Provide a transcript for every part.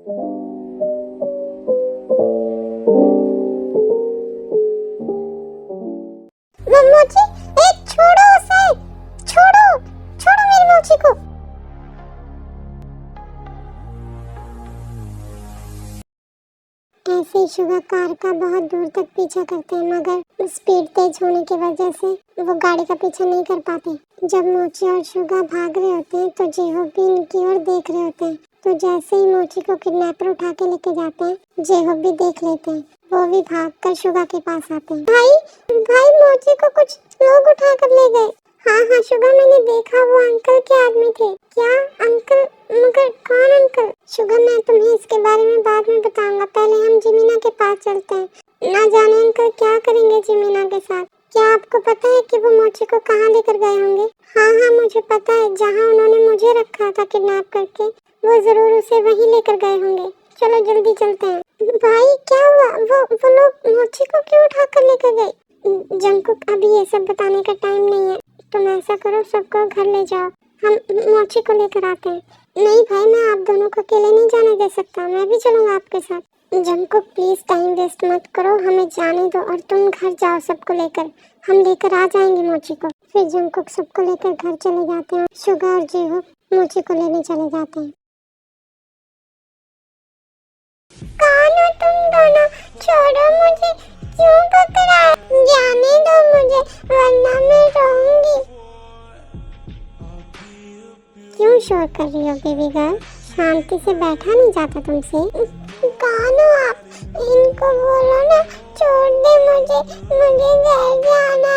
मोची, ए छोड़ो उसे, छोड़ो, छोड़ो मेरी मोची को। ऐसे ही शुगा कार का बहुत दूर तक पीछा करते हैं, मगर स्पीड तेज होने की वजह से वो गाड़ी का पीछा नहीं कर पाते। जब मोची और शुगा भाग रहे होते हैं तो जेहोब भी इनकी ओर देख रहे होते हैं। तो जैसे ही मोची को किडनैपर उठा के लेके जाते हैं, जेहोब भी देख लेते हैं। वो भी भागकर शुगा के पास आते हैं। भाई भाई, मोची को कुछ लोग उठा कर ले गए। हाँ हाँ शुगा, मैंने देखा, वो अंकल के आदमी थे। क्या अंकल? मगर कौन अंकल? शुगा, मैं तुम्हें इसके बारे में बाद में बताऊंगा, पहले हम जिमीना के पास चलते हैं। ना जाने अंकल क्या करेंगे जिमीना के साथ। क्या आपको पता है कि वो मोची को कहाँ लेकर गए होंगे? हाँ हाँ मुझे पता है, जहाँ उन्होंने मुझे रखा था किडनैप करके, वो जरूर उसे वहीं लेकर गए होंगे। चलो जल्दी चलते हैं। भाई क्या हुआ? वो लोग मोची को क्यों उठा कर लेकर गए? जंगकुक, अभी ये सब बताने का टाइम नहीं है। तुम ऐसा करो, सबको घर ले जाओ, हम मोची को लेकर आते हैं। नहीं भाई, मैं आप दोनों को अकेले नहीं जाने दे सकता, मैं भी चलूंगा आपके साथ। जंगकुक प्लीज टाइम वेस्ट मत करो, हमें जाने दो और तुम घर जाओ सबको लेकर, हम लेकर आ जाएंगे मोची को। फिर जंगकुक सबको लेकर घर चले जाते हैं। शुगा और जेहोब मोची को लेने चले जाते हैं। कौन हो तुम दोनों? छोड़ो मुझे, क्यों पकड़ा? जाने दो मुझे, वरना मैं रोऊंगी। क्यों शोर कर रही हो बेबी गर्ल? शांति से बैठा नहीं जाता तुमसे? कौन हो आप? इनको बोलो ना छोड़ दे मुझे घर जाना है।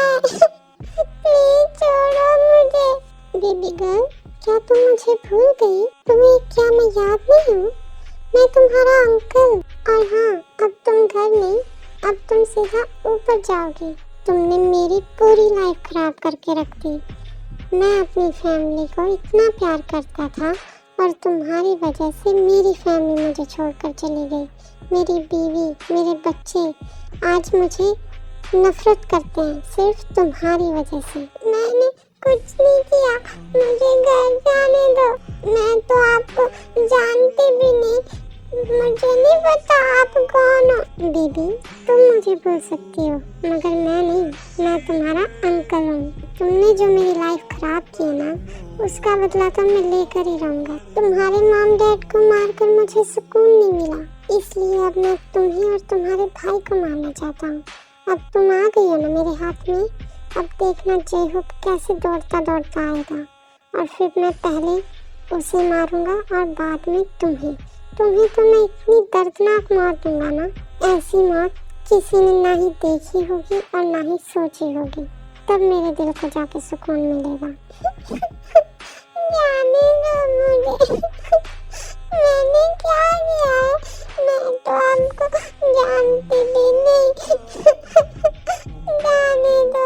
प्लीज छोड़ो मुझे। बेबी गर्ल, क्या तुम मुझे भूल गई? तुम्हें क्या मैं याद नहीं हूँ? मैं तुम्हारा अंकल। और हाँ, अब तुम घर नहीं, अब तुम सीधा ऊपर जाओगी। तुमने मेरी पूरी लाइफ खराब करके रख दी। मैं अपनी फैमिली को इतना प्यार करता था और तुम्हारी वजह से मेरी फैमिली मुझे छोड़कर चली गई। मेरी बीवी, मेरे बच्चे आज मुझे नफरत करते हैं सिर्फ तुम्हारी वजह से। मैंने कुछ नहीं किया, मुझे घर जाने दो। मैं तो आपको जानती भी नहीं, मुझे नहीं पता आप कौन हो। बीबी, तुम मुझे भूल सकती हो मगर मैं नहीं, मैं तुम्हारा अंकल हूँ। तुमने जो मेरी लाइफ खराब की है ना, उसका बदला तो मैं लेकर ही रहूंगा। तुम्हारे मॉम डैड को मारकर मुझे सुकून नहीं मिला, इसलिए अब मैं तुम्हें और तुम्हारे भाई को मारना चाहता हूँ। अब तुम आ गई हो ना मेरे हाथ में, अब देखना जेहोब कैसे दौड़ता दौड़ता आएगा और फिर मैं पहले उसे मारूंगा और बाद में तुम्हें तो मैं इतनी दर्दनाक मौत दूंगा ना, ऐसी मौत किसी ने ना ही देखी होगी और ना ही सोची होगी। तब मेरे दिल को जाके सुकून मिलेगा। जाने दो मुझे। मैंने क्या किया है? मैं तो आपको जानती भी नहीं। जाने दो।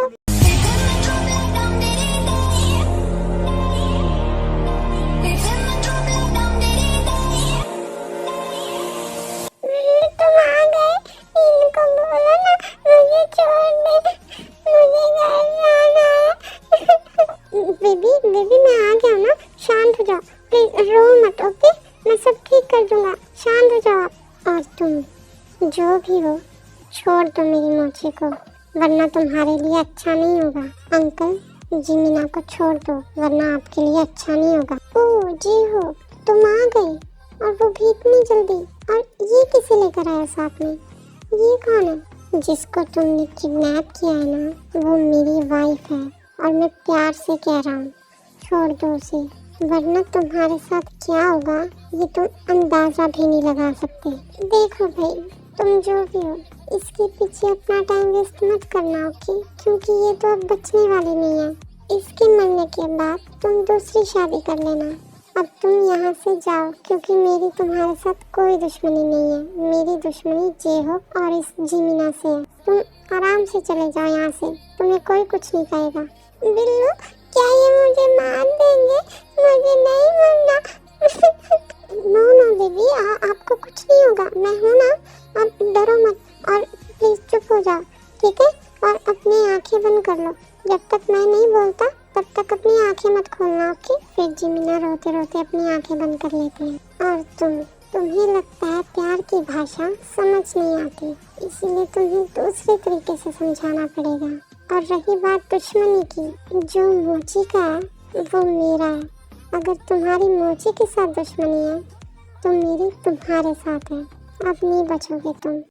तुम आ गए, इनको बोलो ना मुझे छोड़ दे, मुझे घर जाना है। बेबी मैं आ गया ना, शांत हो जाओ प्लीज, रो मत, ओके? मैं सब ठीक कर दूंगा, शांत हो जाओ आप। और तुम जो भी हो, छोड़ दो मेरी मोची को, वरना तुम्हारे लिए अच्छा नहीं होगा। अंकल, जिमीना को छोड़ दो, वरना आपके लिए अच्छा नहीं होगा। ओह जेहोब, तुम आ गई, और वो भी इतनी जल्दी। और ये किसे लेकर आया साथ में? ये कौन है? जिसको तुमने किडनैप किया है ना, वो मेरी वाइफ है और मैं प्यार से कह रहा हूँ छोड़ दो उसे, वरना तुम्हारे साथ क्या होगा ये तुम अंदाजा भी नहीं लगा सकते। देखो भाई, तुम जो भी हो, इसके पीछे अपना टाइम वेस्ट मत करना, ओके? क्योंकि ये तो अब बचने वाली नहीं है। इसके मरने के बाद तुम दूसरी शादी कर लेना। अब तुम यहाँ से जाओ, क्योंकि मेरी तुम्हारे साथ कोई दुश्मनी नहीं है। मेरी दुश्मनी जेहोब और इस जिमीना से है। तुम आराम से चले जाओ यहाँ से, तुम्हें कोई कुछ नहीं कहेगा। बिल्लू, क्या ये मुझे मार देंगे? मुझे नहीं मरना। नो नो बेबी, आपको कुछ नहीं होगा, मैं हूँ ना, आप डरो मत और प्लीज चुप हो जाओ, ठीक है? और अपनी आंखें बंद कर लो, जब तक मैं नहीं बोलता तब तक अपनी आंखें मत खोलना, ओके? फिर जिमीना रोते रोते अपनी आंखें बंद कर लेती है और तुम तुम्हें लगता है प्यार की भाषा समझ नहीं आती, इसीलिए तुम्हें दूसरे तरीके से समझाना पड़ेगा। और रही बात दुश्मनी की, जो मोची का है वो मेरा है। अगर तुम्हारी मोची के साथ दुश्मनी है तो मेरी तुम्हारे साथ है। अब नहीं बचोगे तुम।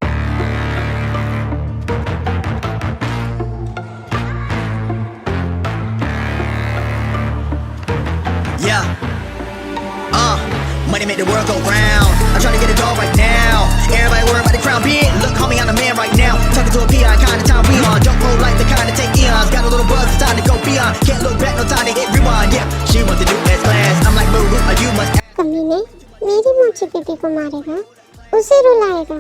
Money make the world go round. I'm trying to get a dog right now. Everybody worried about the crown. Big, look, homie, I'm the man right now. Talking to a peon, kind of time we on. Don't roll like the kind of take eons. Got a little buzz, it's time to go beyond. Can't look back, no time to hit rewind. Yeah, she wants to do S class. I'm like, boo, you must. कमीने मेरी मोची baby को मारेगा, उसे रुलाएगा,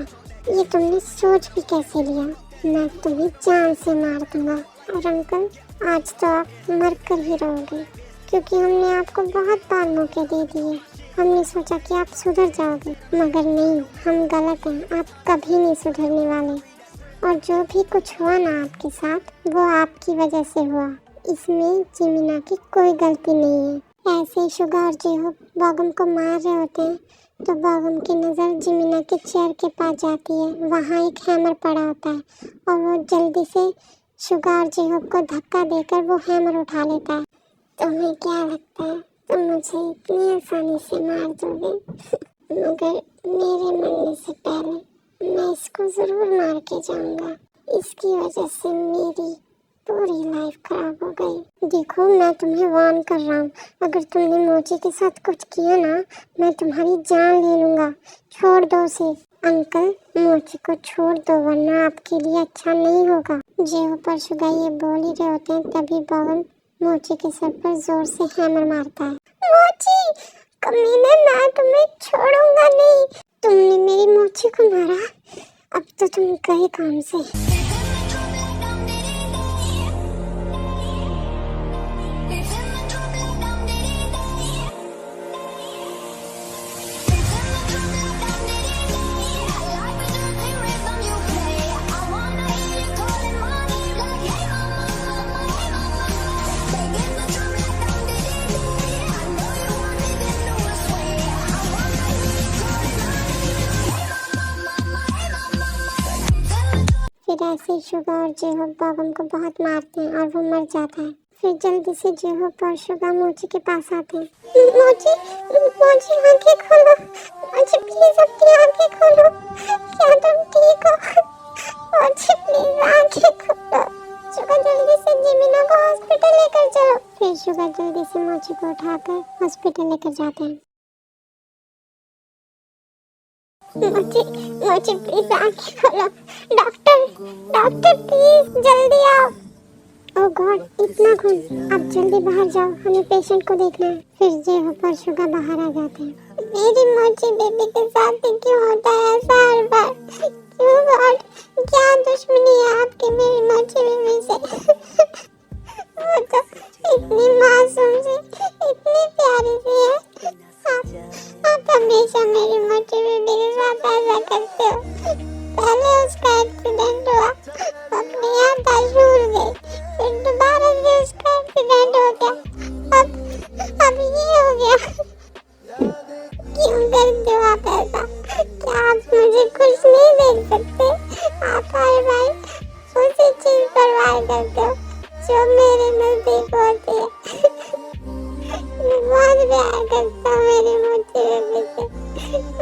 ये तुमने सोच भी कैसे लिया? मैं तुम्हें जान से मार दूंगा। और अंकल, आज तो आप मर कर ही रहोगे, क्योंकि हमने आपको बहुत बार मौके दे दिए। हमने सोचा कि आप सुधर जाओगे, मगर नहीं, हम गलत हैं। आप कभी नहीं सुधरने वाले। और जो भी कुछ हुआ ना आपके साथ, वो आपकी वजह से हुआ। इसमें जिमिना की कोई गलती नहीं है। ऐसे शुगा और जेहोब बॉगम को मार रहे होते हैं तो बॉगम की नज़र जिमिना के चेयर के पास जाती है। वहाँ एक हैमर पड़ा होता है और वो जल्दी से शुगा और जेहोब को धक्का देकर वो हैमर उठा लेता है। तुम्हें क्या लगता है तुम मुझे इतनी आसानी से मार दोगे? मगर मेरे मरने से पहले मैं इसको ज़रूर मार के जाऊंगा। इसकी वजह से मेरी पूरी लाइफ खराब हो गई। देखो, मैं तुम्हें वार्न कर रहा हूँ, अगर तुमने मोची के साथ कुछ किया ना, मैं तुम्हारी जान ले लूँगा। छोड़ दो उसे। अंकल, मोची को छोड़ दो, वरना आपके लिए अच्छा नहीं होगा। जेहो पर शुगा ये बोल ही रहे होते हैं, तभी बॉगम मोची के सर पर जोर से हैमर मारता है। मोची, कमीने, मैं तुम्हें छोड़ूंगा नहीं। तुमने मेरी मोची को मारा, अब तो तुम गए काम से। फिर ऐसे शुगा और जेहोब बॉगम को बहुत मारते हैं और वो मर जाता है। फिर जल्दी से जेहोब और शुगा मोची के पास आते हैं। मोची, मोची, आंखें खोलो। मोची, प्लीज अपनी आंखें खोलो। क्या तुम ठीक हो? मोची, प्लीज आंखें खोलो। शुगा, जल्दी से जिमिना को हॉस्पिटल लेकर चलो। फिर शुगा जल्दी से मोची को उठाकर हॉस्पिटल लेकर जाते हैं। मोची, मोची, प्लीज आंखें खोलो। डॉक्टर, डॉक्टर, प्लीज जल्दी आओ। ओह गॉड, इतना खून! आप जल्दी बाहर जाओ, हमें पेशेंट को देखना है। फिर जेहोब और शुगा बाहर आ जाते हैं। मेरी मोची बेबी के साथ क्यों होता है ऐसा हर बार? क्यों गॉड? क्या दुश्मनी है आपकी मेरी मोची बेबी से? वो तो इतनी मासूम सी, इतनी प्यारी सी है। आप हमेशा मेरी मोची बेबी के साथ ऐसा करते हो। पहले उसका एक्सीडेंट हुआ, अपने याददाश्त भूल गई, फिर दोबारा से उसका एक्सीडेंट हो गया, अब ये हो गया। क्यों करते हो आप ऐसा? क्या आप मुझे खुश नहीं देख सकते? आप हर बार उसी चीज पर वार करते हो जो मेरे नजदीक होती है। मैं बहुत प्यार करता हूँ मेरी मोची बेबी से,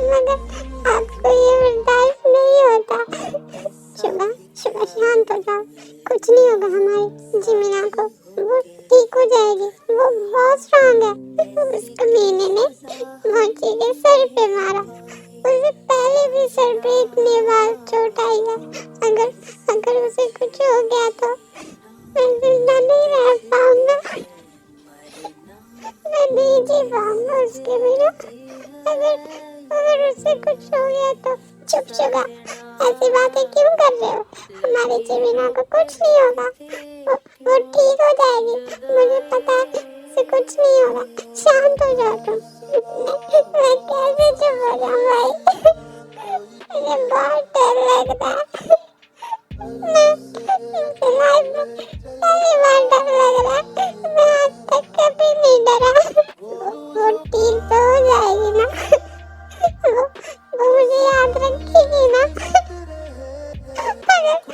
मगर आपको ये बर्दाश्त नहीं होता। शुगा, शुगा, शांत हो जाओ, कुछ नहीं होगा हमारी जिमिना को, वो ठीक हो जाएगी, वो बहुत स्ट्रांग है। उस कमीने ने मोची के सर पे मारा, उसे पहले भी सर पे इतनी बार चोट आई है। अगर उसे कुछ हो गया तो मैं जिंदा नहीं रह पाऊंगा, मैं नहीं जी पाऊंगा उसके बिना। अगर उससे कुछ हो गया तो। चुप शुगा, ऐसी बातें क्यों कर रहे हो? हमारी जिमिना को कुछ नहीं होगा, वो ठीक हो जाएगी, मुझे पता है उसे कुछ नहीं होगा। शांत हो जाओ तुम। मैं कैसे चुप हो जाऊं भाई? मुझे बहुत डर लगता है। मुझे लाइफ में पहली बार डर लग रहा है। मैं आज तक कभी नहीं डरा। वो ठीक तो हो जाएगी ना? वो मुझे याद रखेगी ना। अगर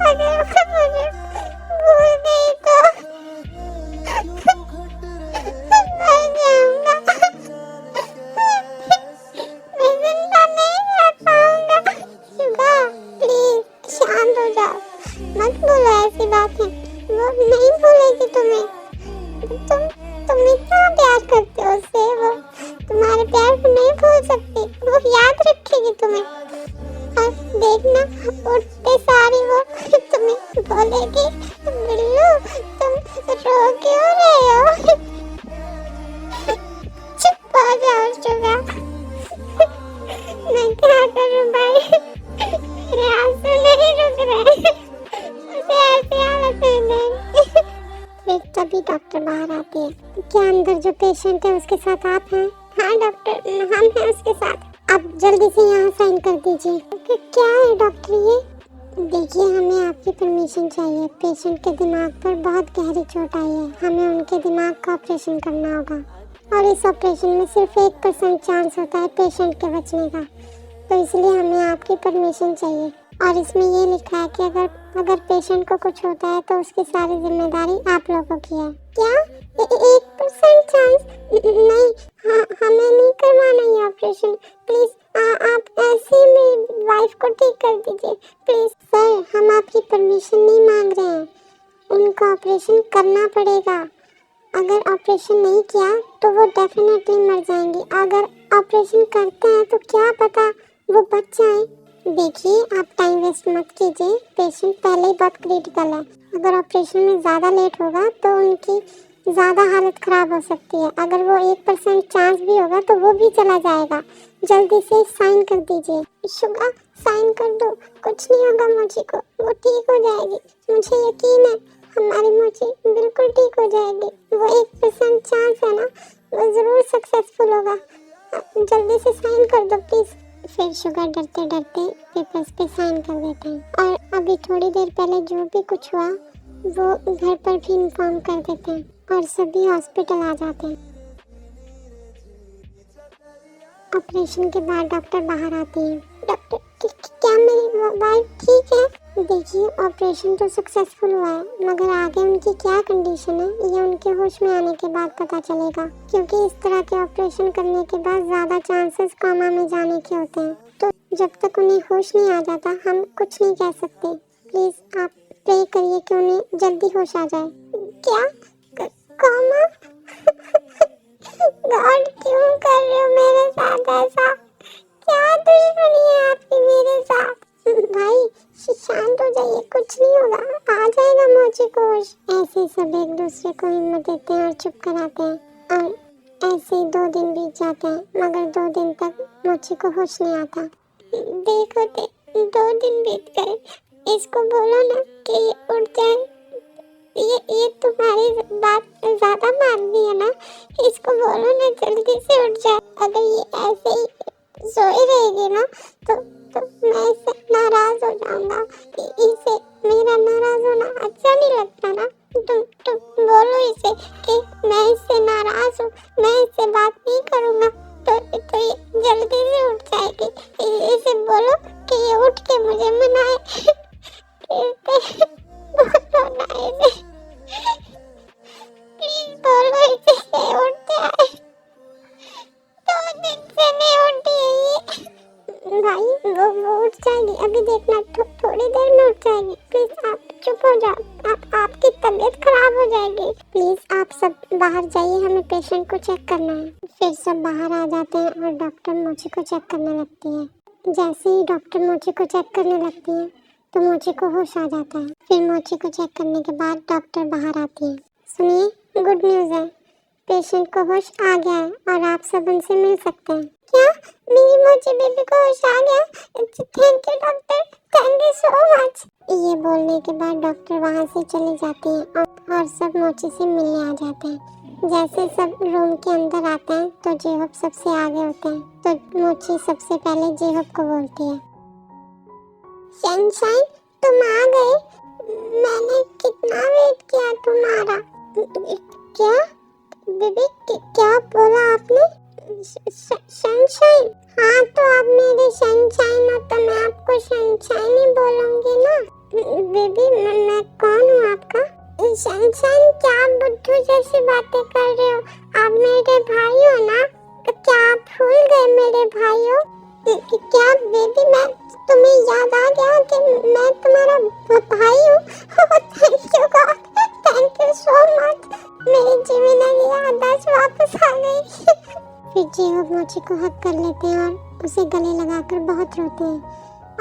अगर वो मुझे भूल गई तो मर जाऊंगा। मैं जिंदा नहीं रह पाऊंगा। शुगा प्लीज शांत हो जाओ, मत बोलो ऐसी बातें। वो नहीं भूलेगी तुम्हें। तुम इतना प्यार करते हो उससे, वो तुम्हारे प्यार को नहीं भूल सकती। वो याद रखेगी तुम्हें। और देखना उठते सारी वो तुम्हें बोलेगी, बिल्लू तुम रो क्यों रहे हो? चुप हो जाओ शुगा। मैं क्या करूं भाई, मेरे आंसू नहीं रुक रहे। मुझे ऐसी हालत में नहीं। फिर तभी डॉक्टर बाहर आती है। क्या अंदर जो पेशेंट है उसके साथ आप हैं? हाँ डॉक्टर, हम हैं उसके साथ। आप जल्दी से यहाँ साइन कर दीजिए। क्या है डॉक्टर ये? देखिए हमें आपकी परमिशन चाहिए। पेशेंट के दिमाग पर बहुत गहरी चोट आई है। हमें उनके दिमाग का ऑपरेशन करना होगा और इस ऑपरेशन में सिर्फ 1% चांस होता है पेशेंट के बचने का। तो इसलिए हमें आपकी परमिशन चाहिए। और इसमें ये लिखा है कि अगर पेशेंट को कुछ होता है तो उसकी सारी जिम्मेदारी आप लोगों की है। क्या 1% चांस? नहीं, हमें नहीं करवाना ये ऑपरेशन। प्लीज आप ऐसे मेरी वाइफ को ठीक कर दीजिए प्लीज। सर हम आपकी परमिशन नहीं मांग रहे हैं, उनका ऑपरेशन करना पड़ेगा। अगर ऑपरेशन नहीं किया तो वो डेफिनेटली मर जाएंगी। अगर ऑपरेशन करते हैं तो क्या पता वो बच जाए। देखिए आप टाइम वेस्ट मत कीजिए, पेशेंट पहले ही बहुत क्रिटिकल है। अगर ऑपरेशन में ज़्यादा लेट होगा तो उनकी ज़्यादा हालत ख़राब हो सकती है। अगर वो 1% चांस भी होगा तो वो भी चला जाएगा। जल्दी से साइन कर दीजिए। शुगा साइन कर दो, कुछ नहीं होगा मोची को, वो ठीक हो जाएगी। मुझे यकीन है हमारी मोची बिल्कुल ठीक हो जाएगी। वो 1% चांस है ना, वो ज़रूर सक्सेसफुल होगा। जल्दी से साइन कर दो प्लीज़। फिर शुगा डरते डरते पेपर्स पे साइन कर देते हैं और अभी थोड़ी देर पहले जो भी कुछ हुआ वो घर पर भी इन्फॉर्म कर देते हैं और सभी हॉस्पिटल आ जाते हैं। ऑपरेशन के बाद डॉक्टर बाहर आती है। डॉक्टर क्या मेरी वाइफ ठीक है? देखिए ऑपरेशन तो सक्सेसफुल हुआ है, मगर आगे उनकी क्या कंडीशन है ये उनके होश में आने के बाद पता चलेगा। क्योंकि इस तरह के ऑपरेशन करने के बाद ज्यादा चांसेस कोमा में जाने के होते हैं। तो जब तक उन्हें होश नहीं आ जाता हम कुछ नहीं कह सकते। प्लीज आप प्रे करिए कि उन्हें जल्दी होश आ जाए। क्या कोमा? गॉड क्यों कर रहे हो मेरे साथ ऐसा? क्या दुश्मनी है आपकी मेरे साथ? भाई शांत हो जाइए, कुछ नहीं होगा, आ जाएगा मोची को होश। ऐसे सब एक दूसरे को हिम्मत देते हैं और चुप कराते हैं और ऐसे ही 2 दिन बीत जाते हैं मगर 2 दिन तक मोची को होश नहीं आता। देखो 2 दिन बीत गए, इसको बोलो ना कि ये उठ जाए। ये तुम्हारी बात ज्यादा मान रही है ना, इसको बोलो ना जल्दी से उठ जाए। अगर ये ऐसे ही सोई रहेगी ना तो मैं इससे नाराज हो जाऊंगा। इसे मेरा नाराज होना अच्छा नहीं लगता ना। तुम बोलो इसे कि मैं इससे नाराज हूँ, मैं इससे बात नहीं करूँगा। तो ये जल्दी से उठ जाएगी। इसे बोलो कि ये उठ के मुझे मनाए। बोलो ना इसे, प्लीज बोलो इसे उठ जाए। 2 दिन से नहीं उठी है ये। भाई वो उठ जाएगी, अभी देखना थोड़ी देर में उठ जाएगी। प्लीज आप चुप हो जाओ, आपकी तबीयत खराब हो जाएगी। प्लीज आप सब बाहर जाइए, हमें पेशेंट को चेक करना है। फिर सब बाहर आ जाते हैं और डॉक्टर मोची को चेक करने लगती है। जैसे ही डॉक्टर मोची को चेक करने लगती है तो मोची को होश आ जाता है। फिर मोची को चेक करने के बाद डॉक्टर बाहर आती है। सुनिए गुड न्यूज़ है, पेशेंट को होश आ गया है और आप सब उनसे मिल सकते हैं। क्या मेरी मोची बेबी को होश आ गया? Thank you doctor, thank you so much. ये बोलने के बाद डॉक्टर वहाँ से चली जाती है और सब मोची से मिलने आ जाते हैं। जैसे सब रूम के अंदर आते हैं तो जेहब सबसे आगे होते हैं। तो मोची सबसे पहले जेहब को बोलती है, सनशाइन तुम आ गए, मैंने कितना वेट किया तुम्हारा। क्या बेबी क्या बोला आपने? सनशाइन? हाँ तो आप मेरे सनशाइन हो तो मैं आपको सनशाइन ही बोलूंगी ना। बेबी मैं कौन हूँ आपका? सनशाइन, क्या बुद्धू जैसी बातें कर रहे हो? आप मेरे भाई हो ना? क्या आप भूल गए मेरे भाई हो? क्या बेबी, मैं तुम्हें याद आ गया कि मैं तुम्हारा भाई हूँ? Thank you God, thank you so much. मेरी जीवन की याददाश्त वापस आ गई। फिर जियो मोची को हक कर लेते हैं और उसे गले लगाकर बहुत रोते हैं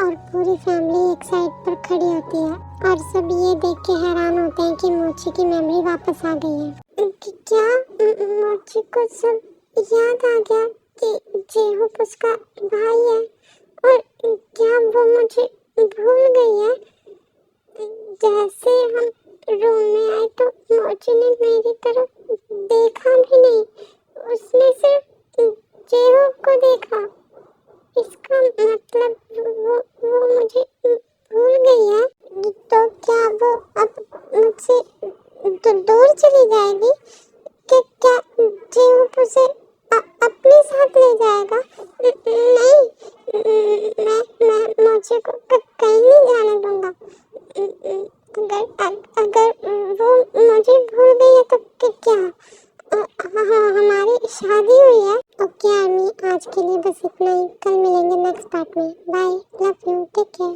और पूरी फैमिली एक साइड पर खड़ी होती है और सब ये देख के हैरान होते हैं कि मोची की मेमोरी वापस आ गई है। क्या मोची को सब याद आ गया कि जेहूप उसका भाई है और क्या वो मुझे भूल गई है? जैसे हम रूम में आए तो मोची ने मेरी तरफ देखा भी नहीं, उसने सिर्फ जेहूप को देखा। इसका मतलब वो मुझे भूल गई है। तो क्या वो अब मुझसे दूर चली जाएगी? क्या जेहूप उसे अपने साथ ले जाएगा? नहीं, मैं मुझे को कहीं नहीं जाने दूंगा। अगर वो मुझे भूल गई है तो क्या हमारी शादी हुई है? ओके आर्मी, आज के लिए बस इतना ही। कल मिलेंगे नेक्स्ट पार्ट में। Bye, love you, take care.